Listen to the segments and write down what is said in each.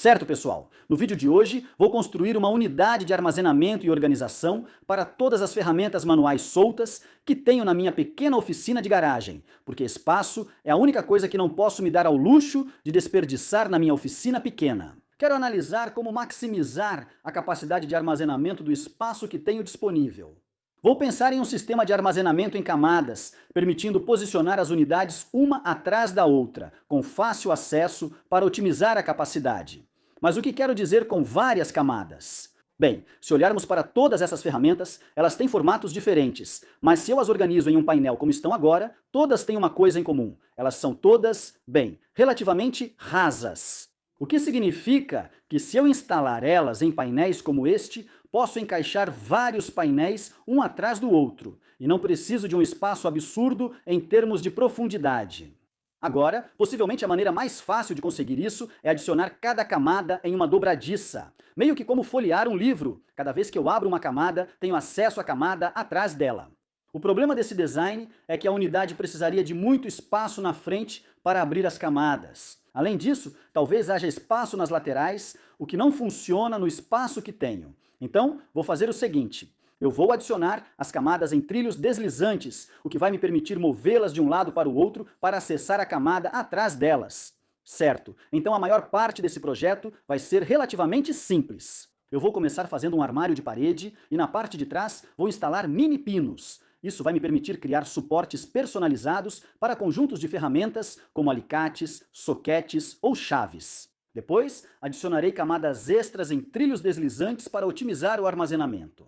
Certo, pessoal? No vídeo de hoje, vou construir uma unidade de armazenamento e organização para todas as ferramentas manuais soltas que tenho na minha pequena oficina de garagem, porque espaço é a única coisa que não posso me dar ao luxo de desperdiçar na minha oficina pequena. Quero analisar como maximizar a capacidade de armazenamento do espaço que tenho disponível. Vou pensar em um sistema de armazenamento em camadas, permitindo posicionar as unidades uma atrás da outra, com fácil acesso para otimizar a capacidade. Mas o que quero dizer com várias camadas? Bem, se olharmos para todas essas ferramentas, elas têm formatos diferentes, mas se eu as organizo em um painel como estão agora, todas têm uma coisa em comum. Elas são todas, bem, relativamente rasas. O que significa que se eu instalar elas em painéis como este, posso encaixar vários painéis um atrás do outro, e não preciso de um espaço absurdo em termos de profundidade. Agora, possivelmente a maneira mais fácil de conseguir isso é adicionar cada camada em uma dobradiça, meio que como folhear um livro. Cada vez que eu abro uma camada, tenho acesso à camada atrás dela. O problema desse design é que a unidade precisaria de muito espaço na frente para abrir as camadas. Além disso, talvez haja espaço nas laterais, o que não funciona no espaço que tenho. Então, vou fazer o seguinte: eu vou adicionar as camadas em trilhos deslizantes, o que vai me permitir movê-las de um lado para o outro para acessar a camada atrás delas. Certo, então a maior parte desse projeto vai ser relativamente simples. Eu vou começar fazendo um armário de parede e na parte de trás vou instalar mini pinos. Isso vai me permitir criar suportes personalizados para conjuntos de ferramentas como alicates, soquetes ou chaves. Depois, adicionarei camadas extras em trilhos deslizantes para otimizar o armazenamento.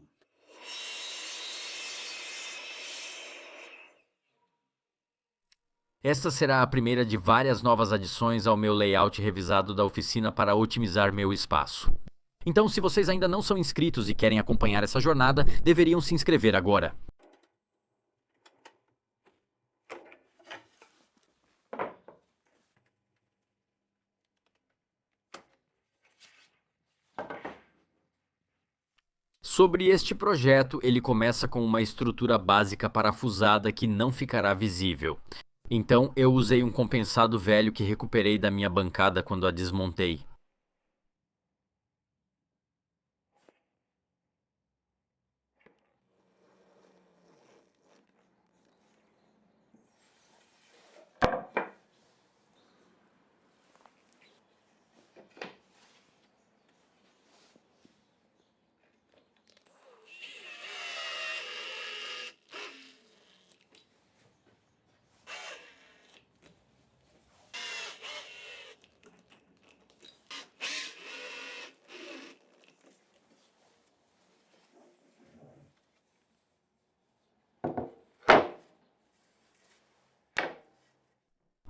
Esta será a primeira de várias novas adições ao meu layout revisado da oficina para otimizar meu espaço. Então, se vocês ainda não são inscritos e querem acompanhar essa jornada, deveriam se inscrever agora. Sobre este projeto, ele começa com uma estrutura básica parafusada que não ficará visível. Então, eu usei um compensado velho que recuperei da minha bancada quando a desmontei.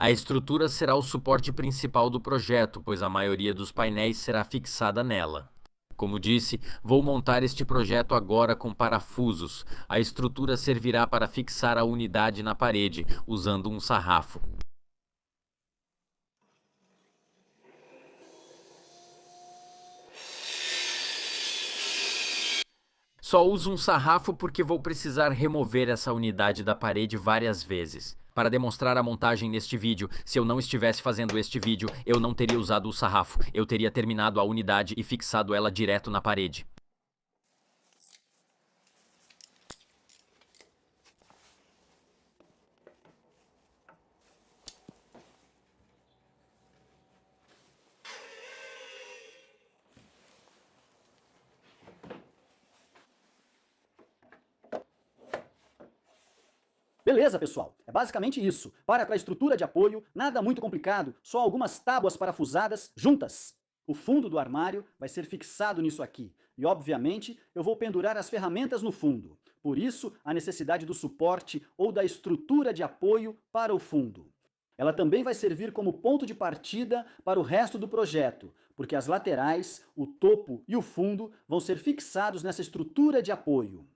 A estrutura será o suporte principal do projeto, pois a maioria dos painéis será fixada nela. Como disse, vou montar este projeto agora com parafusos. A estrutura servirá para fixar a unidade na parede, usando um sarrafo. Só uso um sarrafo porque vou precisar remover essa unidade da parede várias vezes. Para demonstrar a montagem neste vídeo, se eu não estivesse fazendo este vídeo, eu não teria usado o sarrafo. Eu teria terminado a unidade e fixado ela direto na parede. Beleza, pessoal? É basicamente isso. Para a estrutura de apoio, nada muito complicado, só algumas tábuas parafusadas juntas. O fundo do armário vai ser fixado nisso aqui. E, obviamente, eu vou pendurar as ferramentas no fundo. Por isso, a necessidade do suporte ou da estrutura de apoio para o fundo. Ela também vai servir como ponto de partida para o resto do projeto, porque as laterais, o topo e o fundo vão ser fixados nessa estrutura de apoio.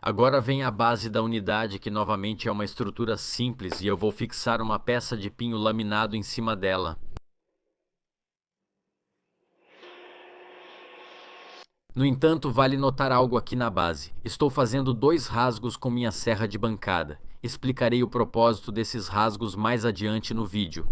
Agora vem a base da unidade, que novamente é uma estrutura simples, e eu vou fixar uma peça de pinho laminado em cima dela. No entanto, vale notar algo aqui na base. Estou fazendo 2 rasgos com minha serra de bancada. Explicarei o propósito desses rasgos mais adiante no vídeo.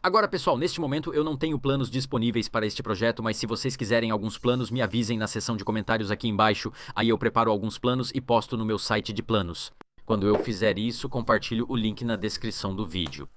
Agora, pessoal, neste momento eu não tenho planos disponíveis para este projeto, mas se vocês quiserem alguns planos, me avisem na seção de comentários aqui embaixo, aí eu preparo alguns planos e posto no meu site de planos. Quando eu fizer isso, compartilho o link na descrição do vídeo.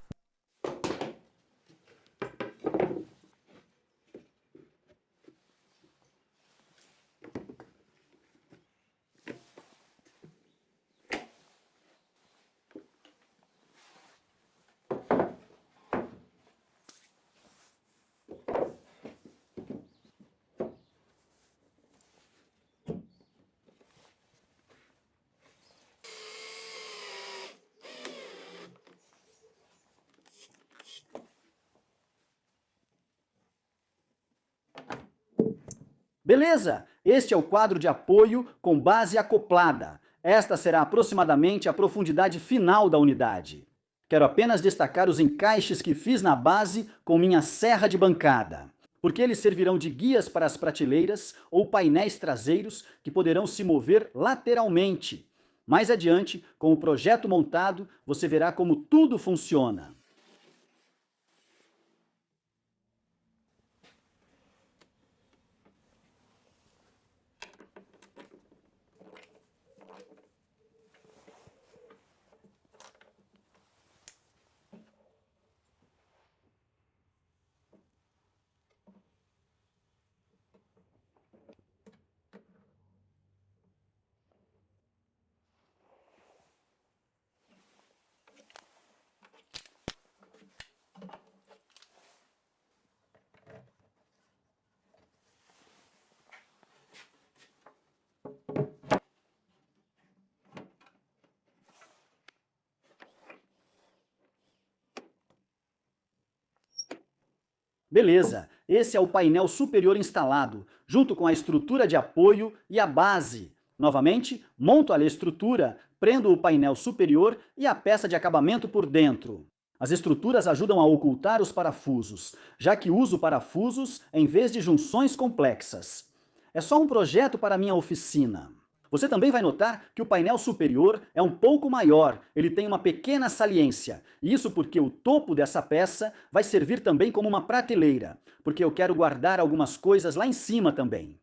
Beleza, este é o quadro de apoio com base acoplada. Esta será aproximadamente a profundidade final da unidade. Quero apenas destacar os encaixes que fiz na base com minha serra de bancada, porque eles servirão de guias para as prateleiras ou painéis traseiros que poderão se mover lateralmente. Mais adiante, com o projeto montado, você verá como tudo funciona. Beleza, esse é o painel superior instalado, junto com a estrutura de apoio e a base. Novamente, monto a estrutura, prendo o painel superior e a peça de acabamento por dentro. As estruturas ajudam a ocultar os parafusos, já que uso parafusos em vez de junções complexas. É só um projeto para minha oficina. Você também vai notar que o painel superior é um pouco maior, ele tem uma pequena saliência. Isso porque o topo dessa peça vai servir também como uma prateleira, porque eu quero guardar algumas coisas lá em cima também.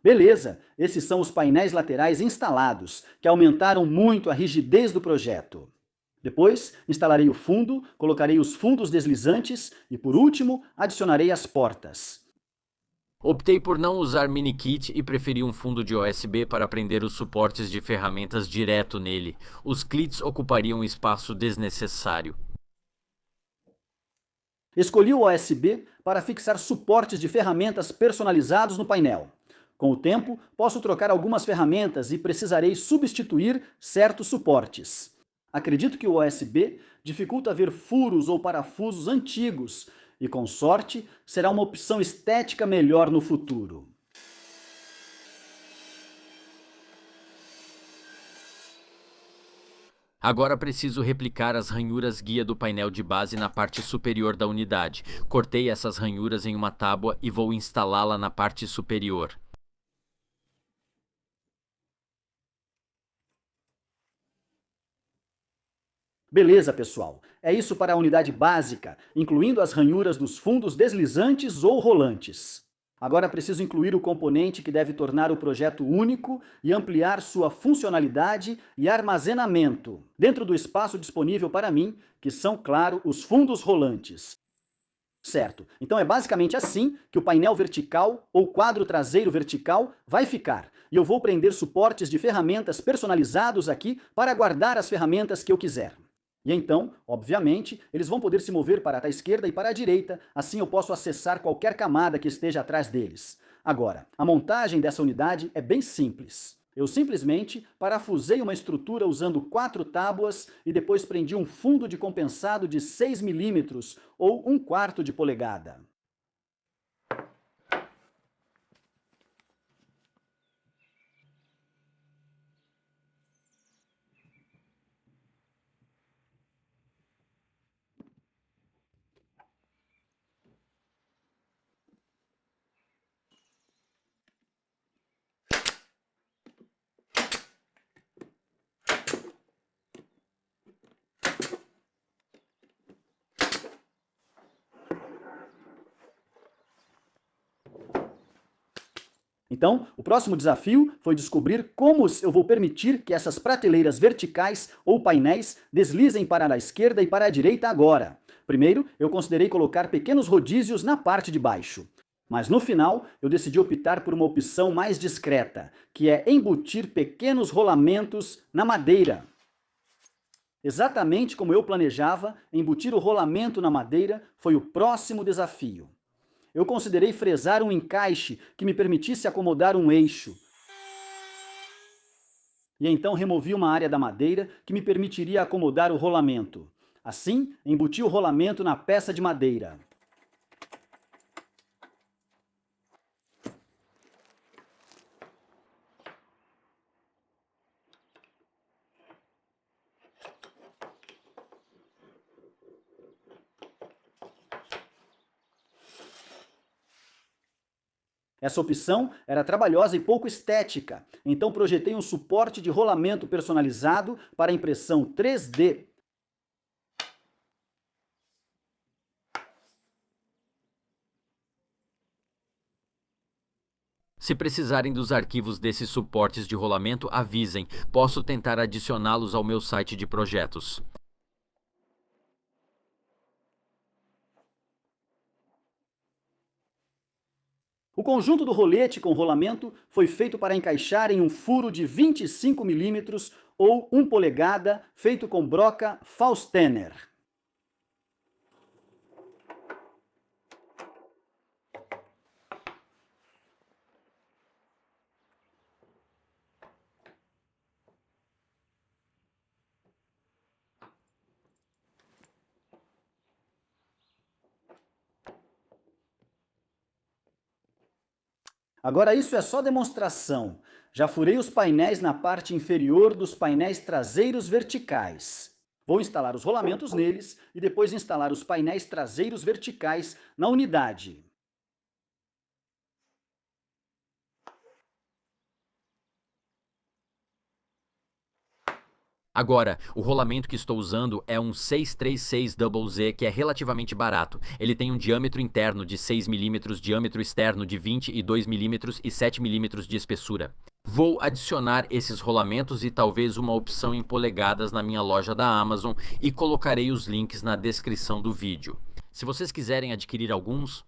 Beleza, esses são os painéis laterais instalados, que aumentaram muito a rigidez do projeto. Depois, instalarei o fundo, colocarei os fundos deslizantes e, por último, adicionarei as portas. Optei por não usar mini kit e preferi um fundo de USB para prender os suportes de ferramentas direto nele. Os clips ocupariam espaço desnecessário. Escolhi o USB para fixar suportes de ferramentas personalizados no painel. Com o tempo, posso trocar algumas ferramentas e precisarei substituir certos suportes. Acredito que o USB dificulta ver furos ou parafusos antigos e, com sorte, será uma opção estética melhor no futuro. Agora preciso replicar as ranhuras guia do painel de base na parte superior da unidade. Cortei essas ranhuras em uma tábua e vou instalá-la na parte superior. Beleza, pessoal. É isso para a unidade básica, incluindo as ranhuras dos fundos deslizantes ou rolantes. Agora preciso incluir o componente que deve tornar o projeto único e ampliar sua funcionalidade e armazenamento, dentro do espaço disponível para mim, que são, claro, os fundos rolantes. Certo, então é basicamente assim que o painel vertical ou quadro traseiro vertical vai ficar. E eu vou prender suportes de ferramentas personalizados aqui para guardar as ferramentas que eu quiser. E então, obviamente, eles vão poder se mover para a esquerda e para a direita, assim eu posso acessar qualquer camada que esteja atrás deles. Agora, a montagem dessa unidade é bem simples. Eu simplesmente parafusei uma estrutura usando 4 tábuas e depois prendi um fundo de compensado de 6 milímetros ou 1/4 de polegada. Então, o próximo desafio foi descobrir como eu vou permitir que essas prateleiras verticais ou painéis deslizem para a esquerda e para a direita agora. Primeiro, eu considerei colocar pequenos rodízios na parte de baixo. Mas no final, eu decidi optar por uma opção mais discreta, que é embutir pequenos rolamentos na madeira. Exatamente como eu planejava, embutir o rolamento na madeira foi o próximo desafio. Eu considerei fresar um encaixe que me permitisse acomodar um eixo. E então removi uma área da madeira que me permitiria acomodar o rolamento. Assim, embuti o rolamento na peça de madeira. Essa opção era trabalhosa e pouco estética, então projetei um suporte de rolamento personalizado para impressão 3D. Se precisarem dos arquivos desses suportes de rolamento, avisem. Posso tentar adicioná-los ao meu site de projetos. O conjunto do rolete com rolamento foi feito para encaixar em um furo de 25 milímetros ou 1 polegada, feito com broca Faustener. Agora isso é só demonstração. Já furei os painéis na parte inferior dos painéis traseiros verticais. Vou instalar os rolamentos neles e depois instalar os painéis traseiros verticais na unidade. Agora, o rolamento que estou usando é um 636ZZ, que é relativamente barato. Ele tem um diâmetro interno de 6 milímetros, diâmetro externo de 22 milímetros e 7 milímetros de espessura. Vou adicionar esses rolamentos e talvez uma opção em polegadas na minha loja da Amazon e colocarei os links na descrição do vídeo. Se vocês quiserem adquirir alguns,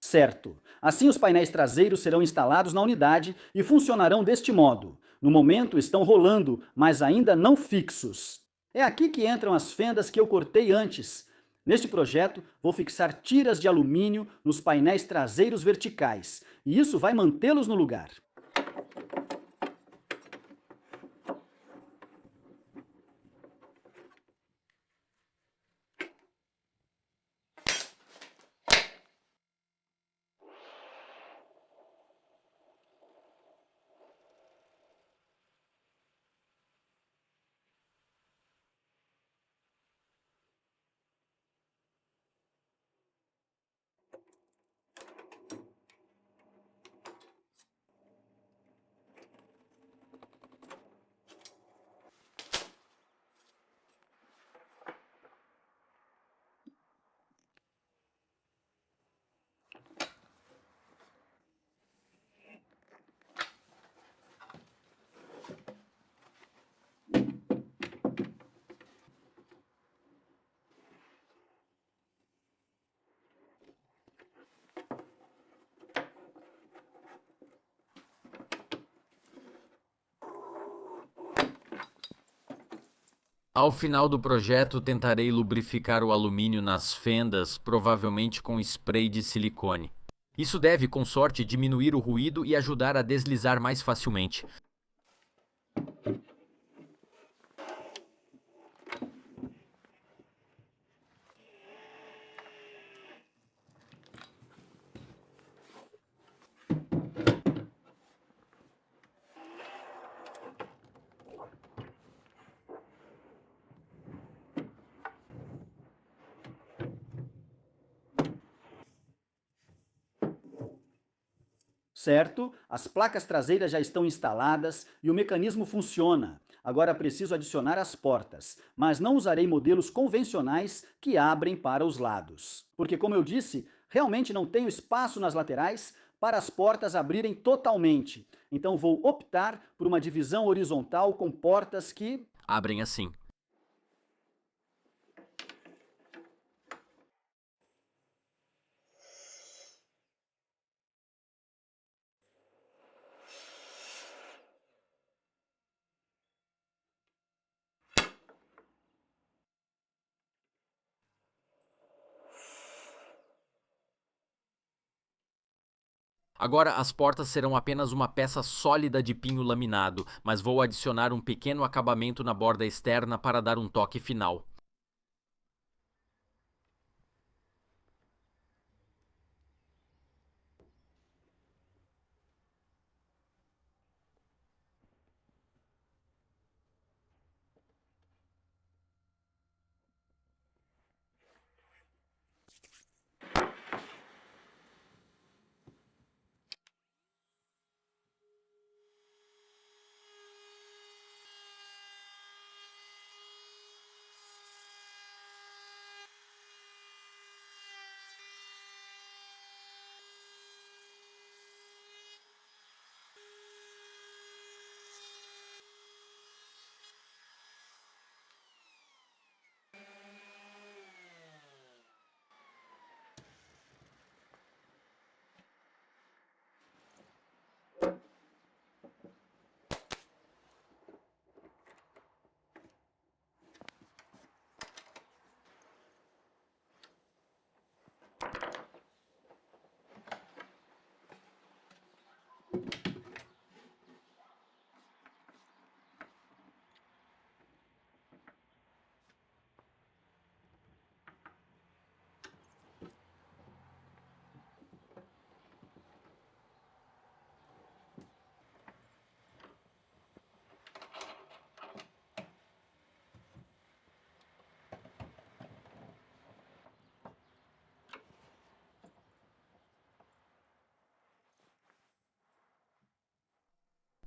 Certo. Assim os painéis traseiros serão instalados na unidade e funcionarão deste modo. No momento estão rolando, mas ainda não fixos. É aqui que entram as fendas que eu cortei antes. Neste projeto, vou fixar tiras de alumínio nos painéis traseiros verticais, e isso vai mantê-los no lugar. Ao final do projeto, tentarei lubrificar o alumínio nas fendas, provavelmente com spray de silicone. Isso deve, com sorte, diminuir o ruído e ajudar a deslizar mais facilmente. Certo? As placas traseiras já estão instaladas e o mecanismo funciona. Agora preciso adicionar as portas, mas não usarei modelos convencionais que abrem para os lados. Porque, como eu disse, realmente não tenho espaço nas laterais para as portas abrirem totalmente. Então vou optar por uma divisão horizontal com portas que... Abrem assim. Agora as portas serão apenas uma peça sólida de pinho laminado, mas vou adicionar um pequeno acabamento na borda externa para dar um toque final.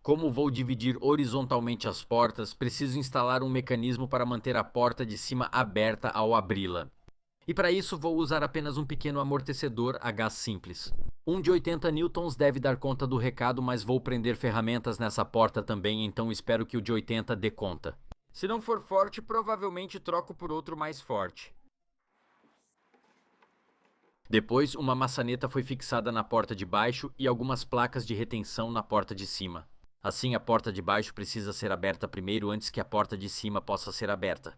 Como vou dividir horizontalmente as portas, preciso instalar um mecanismo para manter a porta de cima aberta ao abri-la. E para isso vou usar apenas um pequeno amortecedor a gás simples. Um de 80 newtons deve dar conta do recado, mas vou prender ferramentas nessa porta também, então espero que o de 80 dê conta. Se não for forte, provavelmente troco por outro mais forte. Depois, uma maçaneta foi fixada na porta de baixo e algumas placas de retenção na porta de cima. Assim, a porta de baixo precisa ser aberta primeiro antes que a porta de cima possa ser aberta.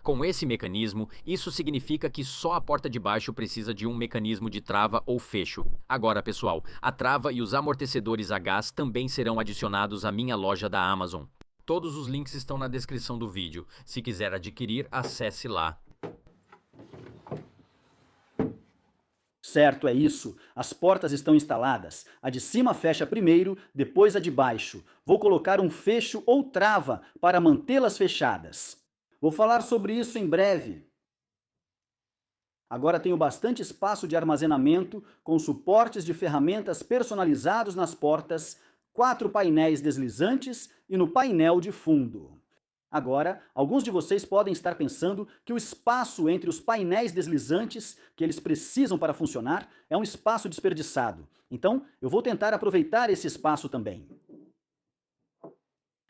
Com esse mecanismo, isso significa que só a porta de baixo precisa de um mecanismo de trava ou fecho. Agora, pessoal, a trava e os amortecedores a gás também serão adicionados à minha loja da Amazon. Todos os links estão na descrição do vídeo. Se quiser adquirir, acesse lá. Certo, é isso. As portas estão instaladas. A de cima fecha primeiro, depois a de baixo. Vou colocar um fecho ou trava para mantê-las fechadas. Vou falar sobre isso em breve. Agora tenho bastante espaço de armazenamento, com suportes de ferramentas personalizados nas portas, 4 painéis deslizantes e no painel de fundo. Agora, alguns de vocês podem estar pensando que o espaço entre os painéis deslizantes que eles precisam para funcionar é um espaço desperdiçado. Então, eu vou tentar aproveitar esse espaço também.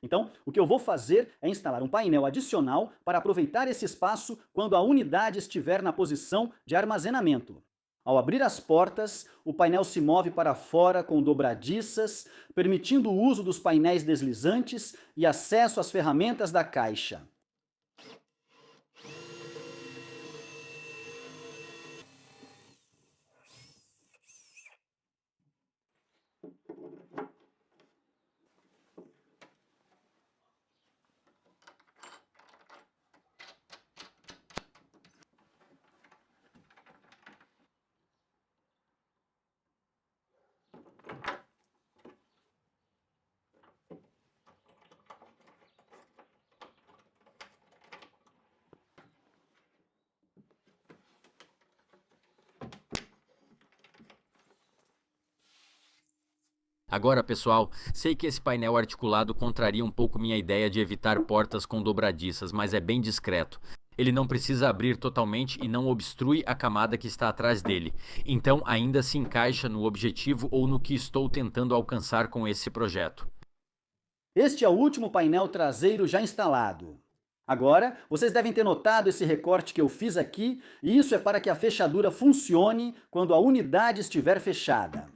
Então, o que eu vou fazer é instalar um painel adicional para aproveitar esse espaço quando a unidade estiver na posição de armazenamento. Ao abrir as portas, o painel se move para fora com dobradiças, permitindo o uso dos painéis deslizantes e acesso às ferramentas da caixa. Agora, pessoal, sei que esse painel articulado contraria um pouco minha ideia de evitar portas com dobradiças, mas é bem discreto. Ele não precisa abrir totalmente e não obstrui a camada que está atrás dele. Então, ainda se encaixa no objetivo ou no que estou tentando alcançar com esse projeto. Este é o último painel traseiro já instalado. Agora, vocês devem ter notado esse recorte que eu fiz aqui, e isso é para que a fechadura funcione quando a unidade estiver fechada.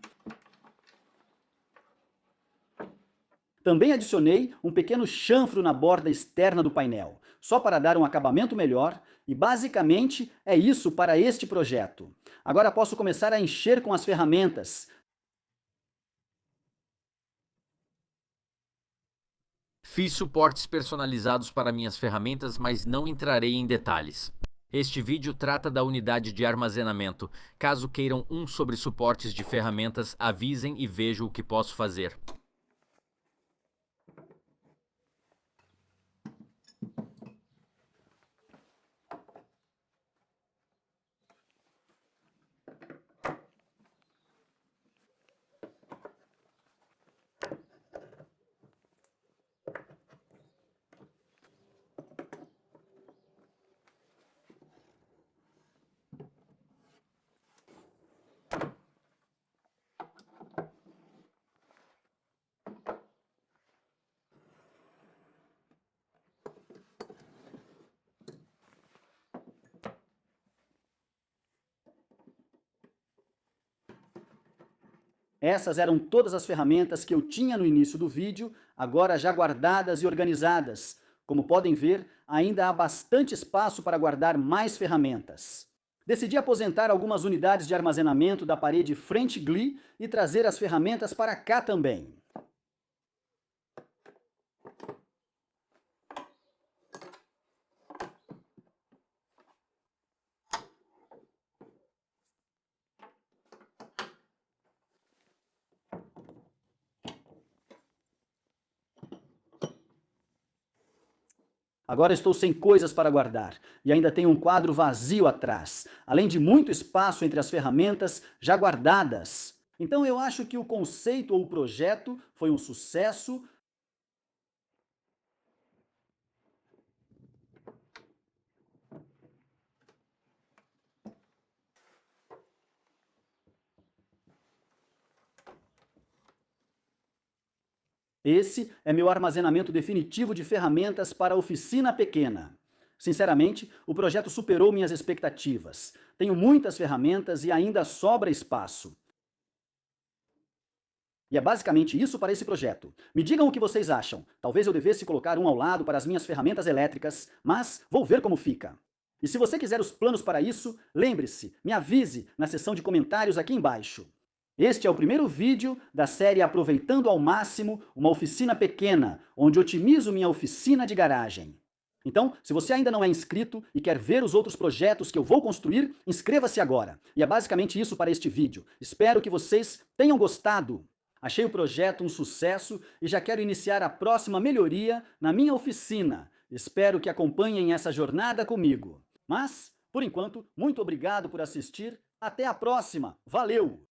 Também adicionei um pequeno chanfro na borda externa do painel, só para dar um acabamento melhor, e basicamente é isso para este projeto. Agora posso começar a encher com as ferramentas. Fiz suportes personalizados para minhas ferramentas, mas não entrarei em detalhes. Este vídeo trata da unidade de armazenamento. Caso queiram um sobre suportes de ferramentas, avisem e vejo o que posso fazer. Essas eram todas as ferramentas que eu tinha no início do vídeo, agora já guardadas e organizadas. Como podem ver, ainda há bastante espaço para guardar mais ferramentas. Decidi aposentar algumas unidades de armazenamento da parede frente gli e trazer as ferramentas para cá também. Agora estou sem coisas para guardar e ainda tenho um quadro vazio atrás, além de muito espaço entre as ferramentas já guardadas. Então eu acho que o conceito ou o projeto foi um sucesso. Esse é meu armazenamento definitivo de ferramentas para a oficina pequena. Sinceramente, o projeto superou minhas expectativas. Tenho muitas ferramentas e ainda sobra espaço. E é basicamente isso para esse projeto. Me digam o que vocês acham. Talvez eu devesse colocar um ao lado para as minhas ferramentas elétricas, mas vou ver como fica. E se você quiser os planos para isso, lembre-se, me avise na seção de comentários aqui embaixo. Este é o primeiro vídeo da série Aproveitando ao Máximo uma Oficina Pequena, onde otimizo minha oficina de garagem. Então, se você ainda não é inscrito e quer ver os outros projetos que eu vou construir, inscreva-se agora. E é basicamente isso para este vídeo. Espero que vocês tenham gostado. Achei o projeto um sucesso e já quero iniciar a próxima melhoria na minha oficina. Espero que acompanhem essa jornada comigo. Mas, por enquanto, muito obrigado por assistir. Até a próxima. Valeu!